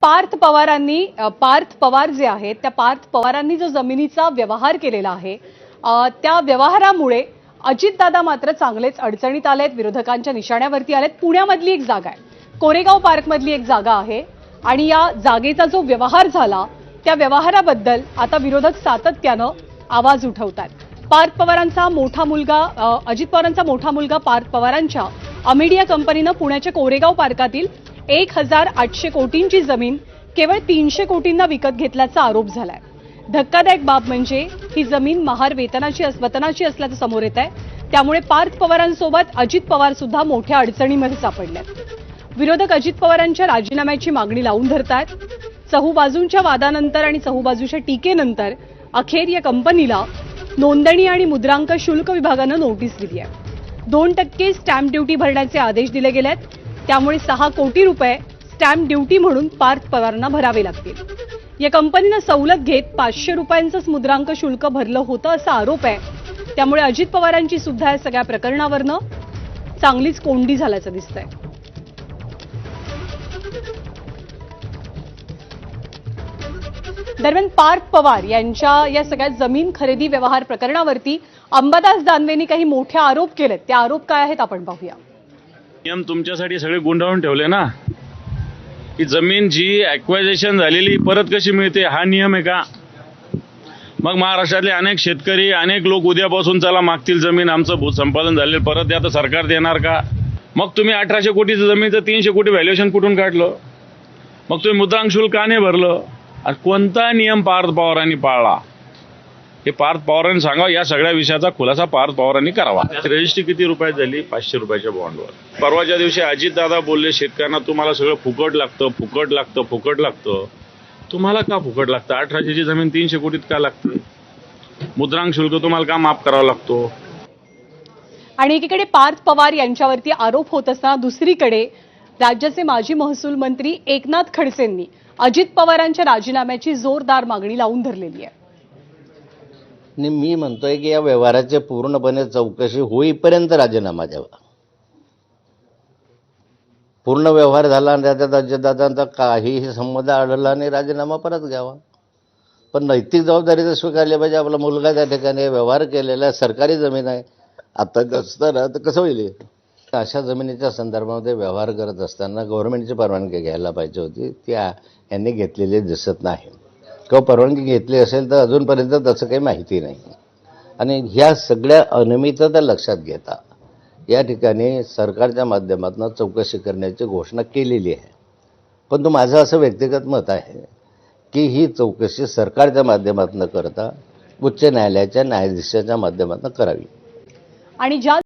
पार्थ पवार जे आहेत त्या पार्थ पवारांनी जो जमिनीचा व्यवहार केलेला आहे त्या व्यवहारामुळे अजितदादा मात्र चांगलेच अडचणीत आलेत, विरोधकांच्या निशाण्यावरती आलेत। पुण्यामधली एक जागा आहे, कोरेगाव पार्कमधली एक जागा आहे आणि या जागेचा जो व्यवहार झाला त्या व्यवहाराबद्दल आता विरोधक सातत्यानं आवाज उठवतात। पार्थ पवारांचा मोठा मुलगा अजित पवारांचा मोठा मुलगा पार्थ पवारांच्या अमिडिया कंपनीनं पुण्याच्या कोरेगाव पार्कातील 1800 कोटींची जमीन केवळ 300 कोटींना विकत घेतल्याचा आरोप झालाय। धक्कादायक बाब म्हणजे ही जमीन महार वतनाची असल्याचं समोर येत आहे। त्यामुळे पार्थ पवारांसोबत अजित पवार सुद्धा मोठ्या अडचणीमध्ये सापडलेत। विरोधक अजित पवारांच्या राजीनाम्याची मागणी लावून धरतात। चहूबाजूंच्या वादानंतर आणि चहूबाजूच्या टीकेनंतर अखेर या कंपनीला नोंदणी आणि मुद्रांक शुल्क विभागानं नोटीस दिली आहे। 2% स्टॅम्प ड्युटी भरण्याचे आदेश दिले गेलेत। त्यामुळे 6 कोटी रुपये स्टॅम्प ड्युटी म्हणून पार्थ पवारांना भरावे लागतील। या कंपनीनं सवलत घेत 500 रुपयांचंच मुद्रांक शुल्क भरलं होतं असा आरोप आहे। त्यामुळे अजित पवारांची सुद्धा या सगळ्या प्रकरणावरनं चांगलीच कोंडी झाल्याचं दिसतंय। दरम्यान पार्थ पवार यांच्या या सगळ्या जमीन खरेदी व्यवहार प्रकरणावरती अंबादास दानवेंनी काही मोठे आरोप केलेत। ते आरोप काय आहेत आपण पाहूया। नियम तुमच्यासाठी सगळे गुंडाळून ठेवले ना, की जमीन जी ॲक्वायझेशन झालेली परत कशी मिळते हा नियम आहे का? मग महाराष्ट्रातले अनेक शेतकरी अनेक लोक उद्यापासून चला मागतील जमीन आमचं भूसंपादन झालेलं परत द्या, तर सरकार देणार का? मग तुम्ही 1800 कोटीचं जमीनचं 300 कोटी व्हॅल्युएशन कुठून काढलं? मग तुम्ही मुद्रांक शुल्क का नाही भरलं? आणि कोणता नियम पार्थ पवारांनी पाळला हे पार्थ पवारांनी सांगा। या सगळ्या विषयाचा खुलासा पार्थ पवारांनी करावा। रजिस्ट्री किती रुपयात झाली? 500 रुपयाच्या बॉन्डवर। परवाच्या दिवशी अजितदादा बोलले शेतकऱ्यांना तुम्हाला सगळं फुकट लागतं। तुम्हाला का फुकट लागतं? 1800ची जमीन 300 कोटीत का लागते? मुद्रांक शुल्क तुम्हाला का माफ करावा लागतो? आणि एकीकडे पार्थ पवार यांच्यावरती आरोप होत असताना दुसरीकडे राज्याचे माजी महसूल मंत्री एकनाथ खडसेंनी अजित पवारांच्या राजीनाम्याची जोरदार मागणी लावून धरलेली आहे। मी म्हणतोय की या व्यवहाराची पूर्णपणे चौकशी होईपर्यंत राजीनामा द्यावा। पूर्ण व्यवहार झाला आणि त्याच्यात अजितदादांचा काहीही संबंध आढळला आणि राजीनामा परत घ्यावा। पण नैतिक जबाबदारी तर स्वीकारली पाहिजे। आपला मुलगा त्या ठिकाणी व्यवहार केलेला सरकारी जमीन आहे, आता नसताना तर कसं होईल? अशा जमिनीच्या संदर्भामध्ये व्यवहार करत असताना गव्हर्नमेंटची परवानगी घ्यायला पाहिजे होती, ती यांनी घेतलेली दिसत नाही। किंवा परवानगी घेतली असेल तर अजूनपर्यंत तसं काही माहिती नाही। आणि ह्या सगळ्या अनियमितता लक्षात घेता या ठिकाणी सरकारच्या माध्यमातून चौकशी करण्याची घोषणा केलेली आहे। पण माझं असं व्यक्तिगत मत आहे की ही चौकशी सरकारच्या माध्यमातून करता उच्च न्यायालयाच्या न्यायाधीशाच्या माध्यमातून करावी। आणि ज्या